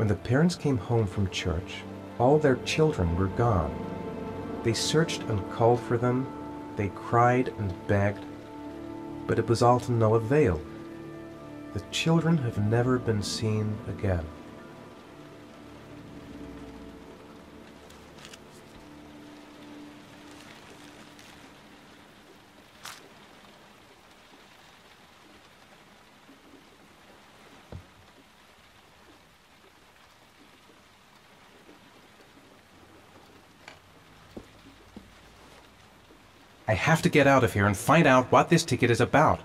When the parents came home from church, all their children were gone. They searched and called for them, they cried and begged, but it was all to no avail. The children have never been seen again. I have to get out of here and find out what this ticket is about.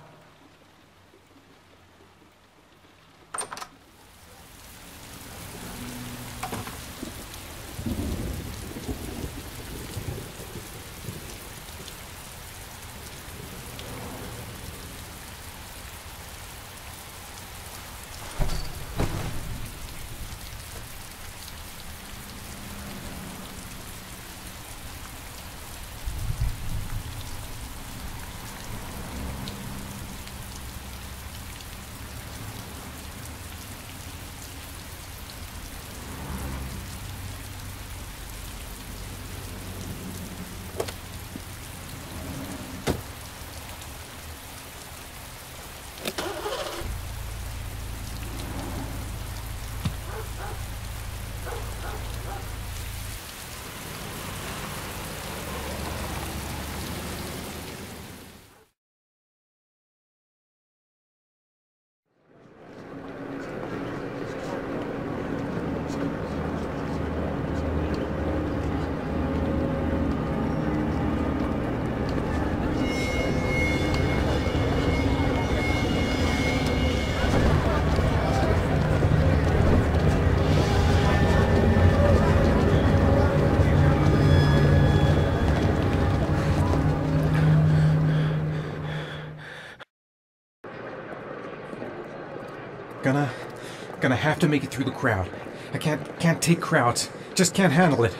Gonna have to make it through the crowd. I can't take crowds. Just can't handle it.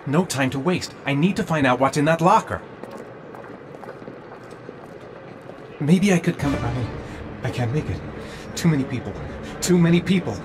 No time to waste. I need to find out what's in that locker. Maybe I could come... I can't make it. Too many people. Too many people.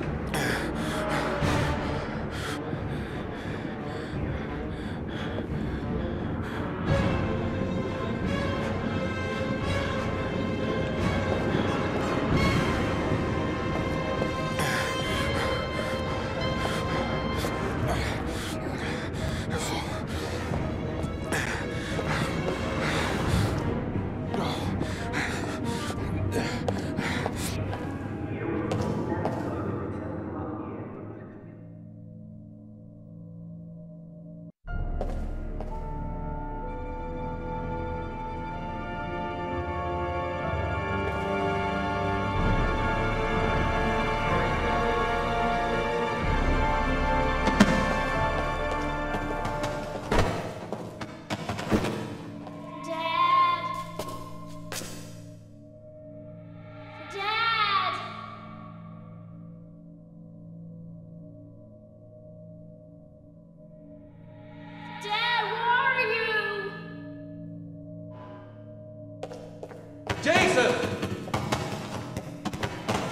Jason!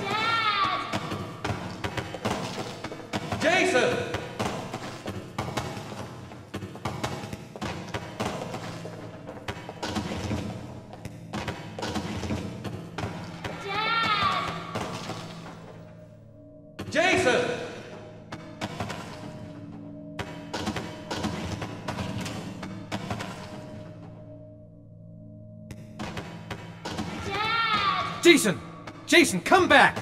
Dad! Jason! Dad! Jason! Dad! Jason! Jason, come back!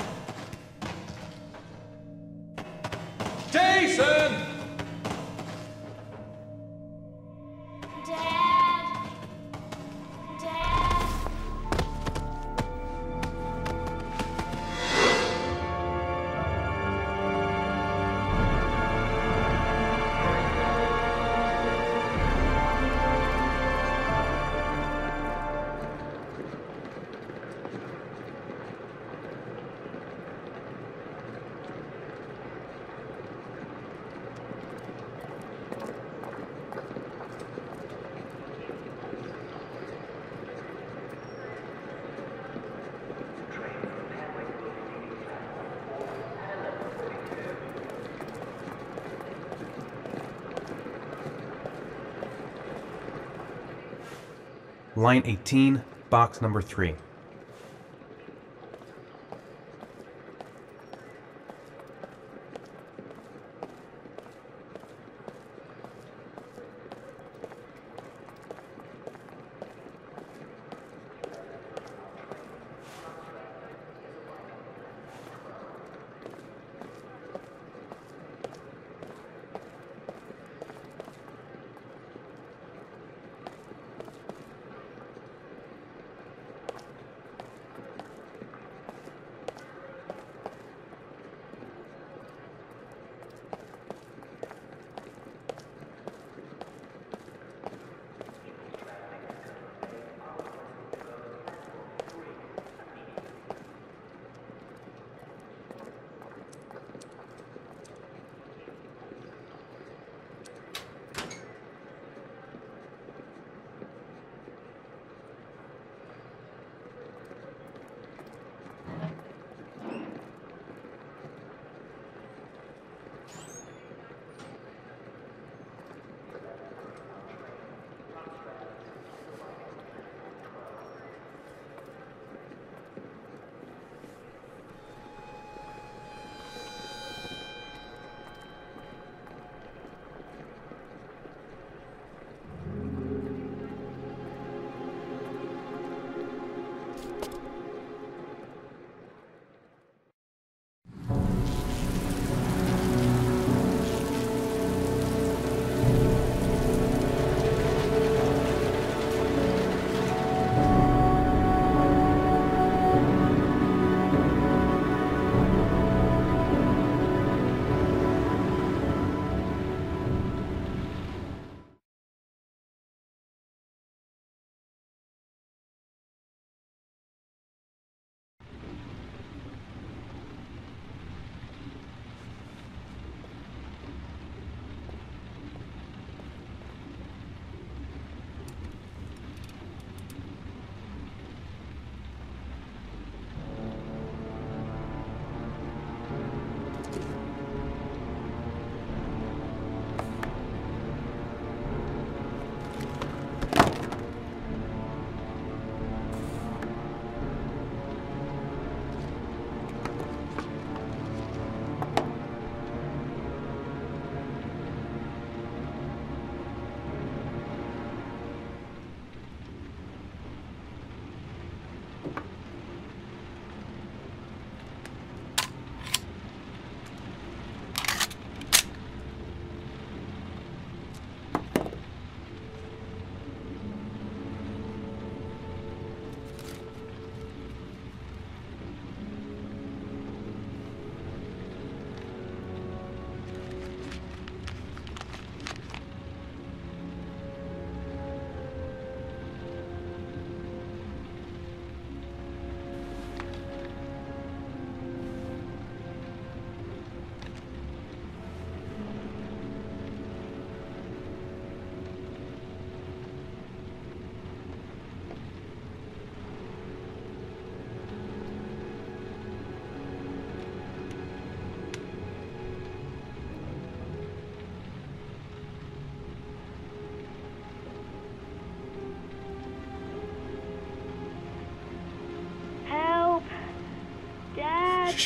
Jason! Dad! Dad! Line 18, box number 3.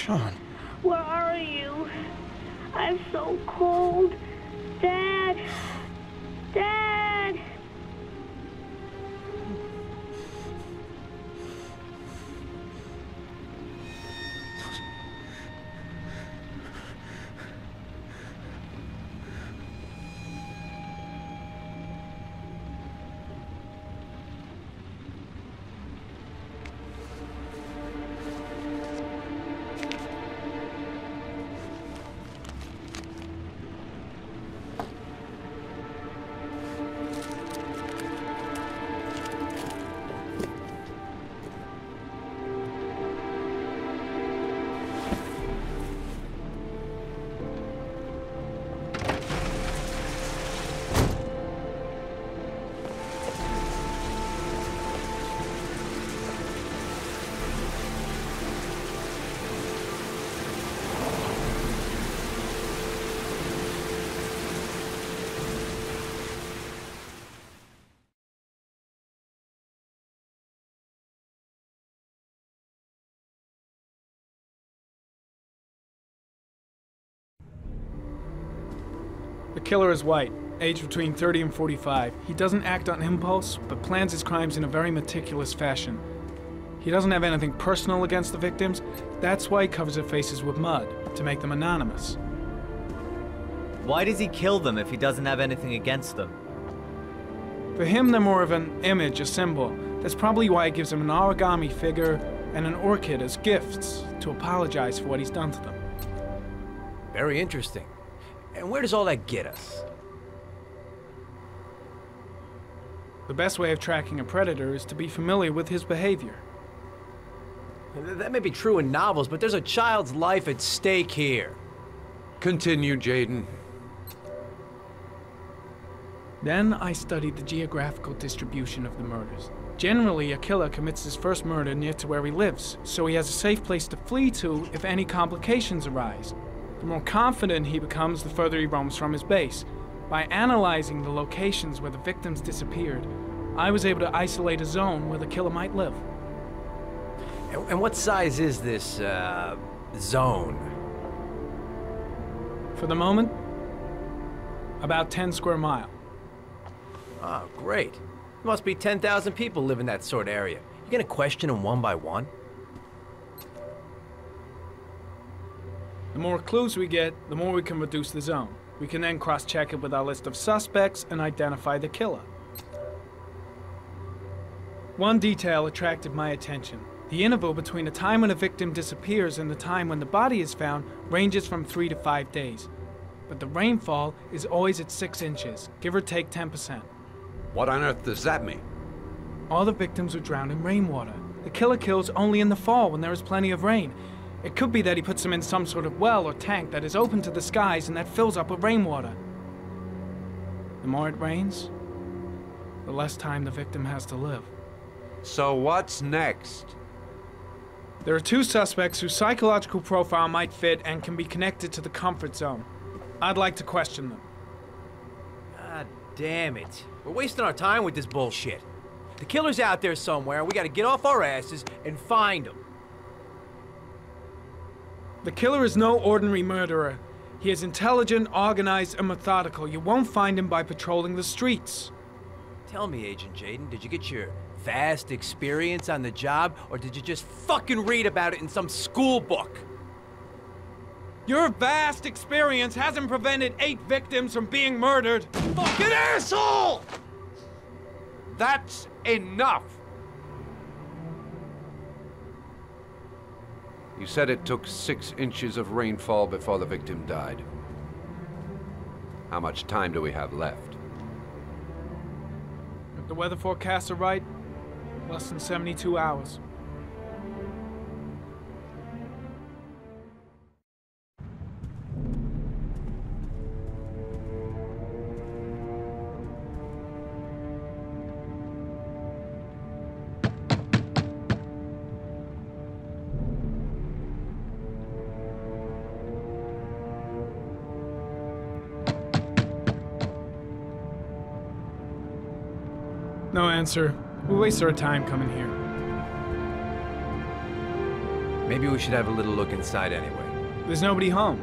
Sean. Where are you? I'm so cold. Dad! Dad! Killer is white, aged between 30 and 45. He doesn't act on impulse, but plans his crimes in a very meticulous fashion. He doesn't have anything personal against the victims. That's why he covers their faces with mud, to make them anonymous. Why does he kill them if he doesn't have anything against them? For him, they're more of an image, a symbol. That's probably why he gives them an origami figure and an orchid as gifts to apologize for what he's done to them. Very interesting. And where does all that get us? The best way of tracking a predator is to be familiar with his behavior. That may be true in novels, but there's a child's life at stake here. Continue, Jaden. Then I studied the geographical distribution of the murders. Generally, a killer commits his first murder near to where he lives, so he has a safe place to flee to if any complications arise. The more confident he becomes, the further he roams from his base. By analyzing the locations where the victims disappeared, I was able to isolate a zone where the killer might live. And what size is this, zone? For the moment, about 10 square miles. Oh, great. There must be 10,000 people live in that sort of area. You gonna question them one by one? The more clues we get, the more we can reduce the zone. We can then cross-check it with our list of suspects and identify the killer. One detail attracted my attention. The interval between the time when a victim disappears and the time when the body is found ranges from 3 to 5 days. But the rainfall is always at 6 inches, give or take 10%. What on earth does that mean? All the victims were drowned in rainwater. The killer kills only in the fall when there is plenty of rain. It could be that he puts them in some sort of well or tank that is open to the skies and that fills up with rainwater. The more it rains, the less time the victim has to live. So what's next? There are 2 suspects whose psychological profile might fit and can be connected to the comfort zone. I'd like to question them. God damn it. We're wasting our time with this bullshit. The killer's out there somewhere, and we gotta get off our asses and find him. The killer is no ordinary murderer. He is intelligent, organized, and methodical. You won't find him by patrolling the streets. Tell me, Agent Jaden, did you get your vast experience on the job, or did you just fucking read about it in some school book? Your vast experience hasn't prevented 8 victims from being murdered. Fucking asshole! That's enough! You said it took 6 inches of rainfall before the victim died. How much time do we have left? If the weather forecasts are right, less than 72 hours. No answer. We wasted our time coming here. Maybe we should have a little look inside anyway. There's nobody home.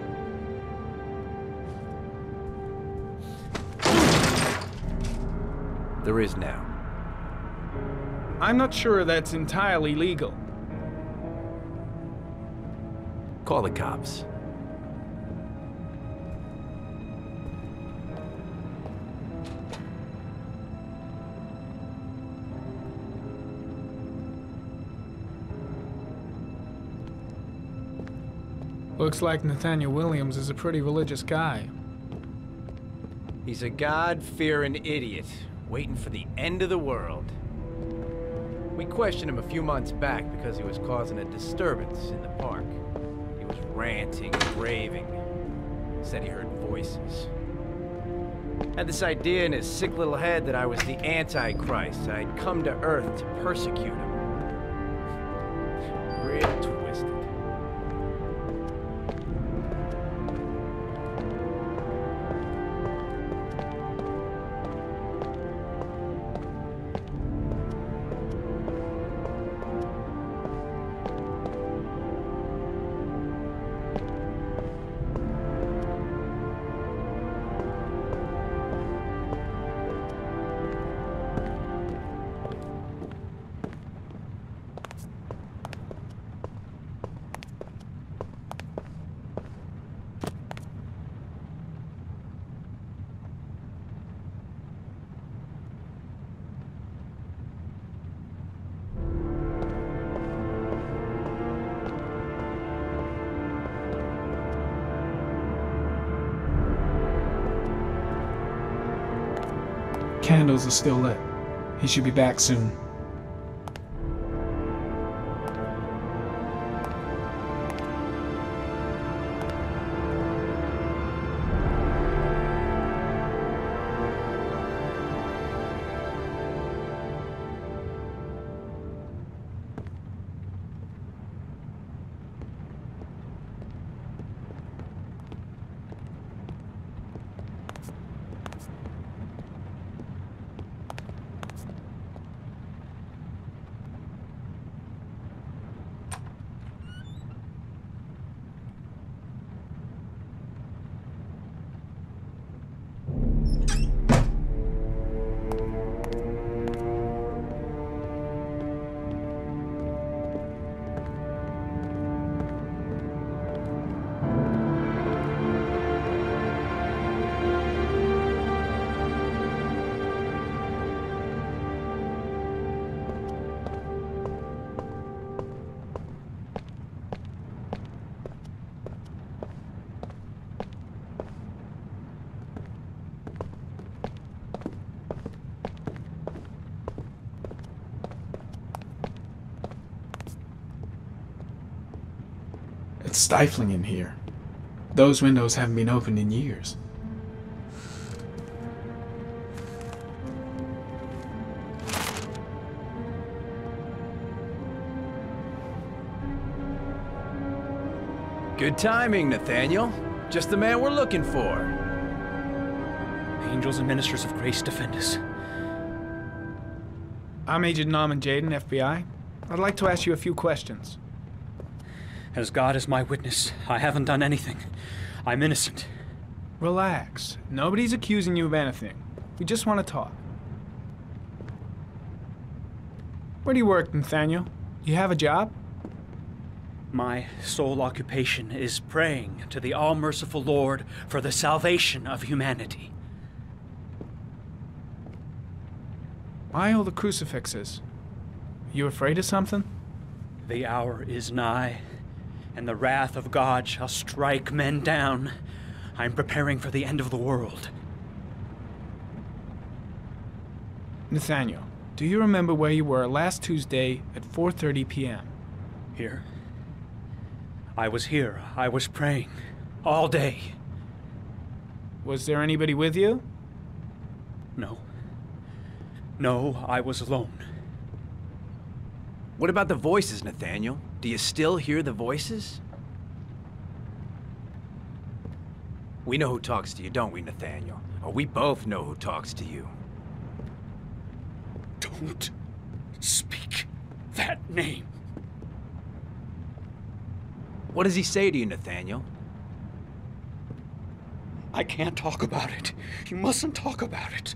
There is now. I'm not sure that's entirely legal. Call the cops. Looks like Nathaniel Williams is a pretty religious guy. He's a God-fearing idiot, waiting for the end of the world. We questioned him a few months back because he was causing a disturbance in the park. He was ranting and raving. Said he heard voices. Had this idea in his sick little head that I was the Antichrist. I'd come to Earth to persecute him. Real twisted. Candles are still lit. He should be back soon. It's stifling in here. Those windows haven't been opened in years. Good timing, Nathaniel. Just the man we're looking for. Angels and ministers of grace defend us. I'm Agent Norman Jaden, FBI. I'd like to ask you a few questions. As God is my witness, I haven't done anything. I'm innocent. Relax. Nobody's accusing you of anything. We just want to talk. Where do you work, Nathaniel? You have a job? My sole occupation is praying to the all-merciful Lord for the salvation of humanity. Why all the crucifixes? You afraid of something? The hour is nigh, and the wrath of God shall strike men down. I'm preparing for the end of the world. Nathaniel, do you remember where you were last Tuesday at 4:30 p.m.? Here. I was here. I was praying. All day. Was there anybody with you? No. No, I was alone. What about the voices, Nathaniel? Do you still hear the voices? We know who talks to you, don't we, Nathaniel? Or we both know who talks to you. Don't speak that name. What does he say to you, Nathaniel? I can't talk about it. You mustn't talk about it.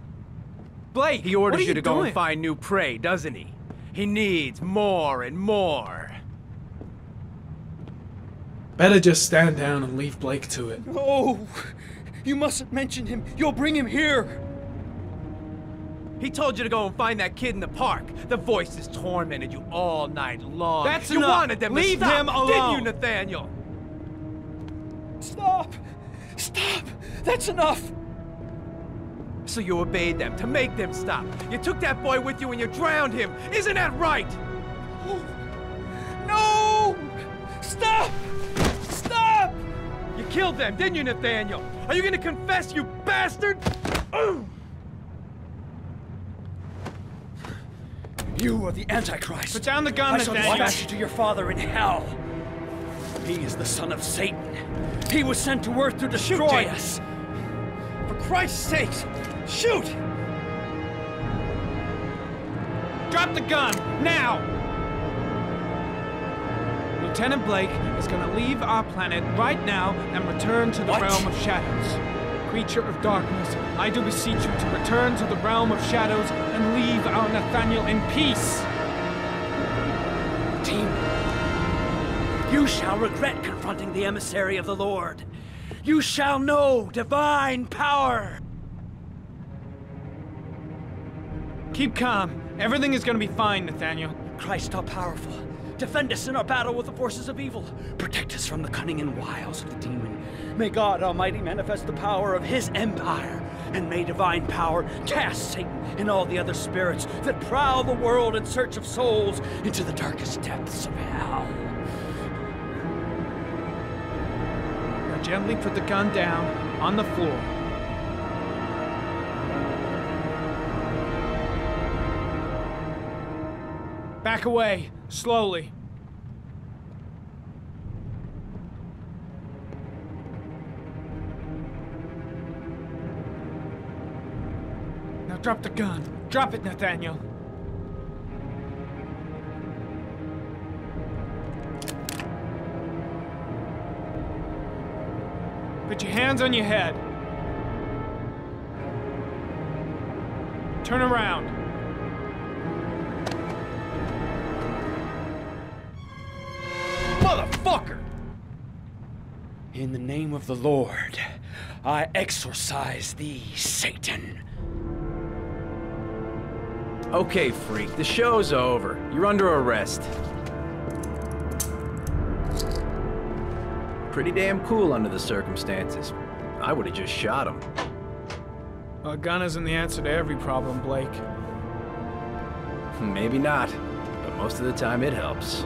Blake, he orders you to go doing? and find new prey, doesn't he? He needs more and more. Better just stand down and leave Blake to it. Oh, you mustn't mention him. You'll bring him here. He told you to go and find that kid in the park. The voices tormented you all night long. That's you enough. wanted them Leave to stop, him alone. didn't you, Nathaniel? Stop! Stop! That's enough! So you obeyed them to make them stop. You took that boy with you and you drowned him. Isn't that right? Oh, no! Stop! Stop! You killed them, didn't you, Nathaniel? Are you gonna confess, you bastard? You are the Antichrist. Put down the gun, I shall Nathaniel. dispatch you to your father in hell. He is the son of Satan. He was sent to earth to destroy us. For Christ's sake, shoot! Drop the gun, now! Lieutenant Blake is gonna leave our planet right now and return to the What? realm of shadows. Creature of darkness, I do beseech you to return to the realm of shadows and leave our Nathaniel in peace. Team, you shall regret confronting the emissary of the Lord. You shall know divine power. Keep calm. Everything is gonna be fine, Nathaniel. Christ all powerful, defend us in our battle with the forces of evil. Protect us from the cunning and wiles of the demon. May God Almighty manifest the power of his empire and may divine power cast Satan and all the other spirits that prowl the world in search of souls into the darkest depths of hell. Now gently put the gun down on the floor. Back away, slowly. Now drop the gun. Drop it, Nathaniel. Put your hands on your head. Turn around. Motherfucker! In the name of the Lord, I exorcise thee, Satan. Okay, freak, the show's over. You're under arrest. Pretty damn cool under the circumstances. I would've just shot him. A gun isn't the answer to every problem, Blake. Maybe not, but most of the time it helps.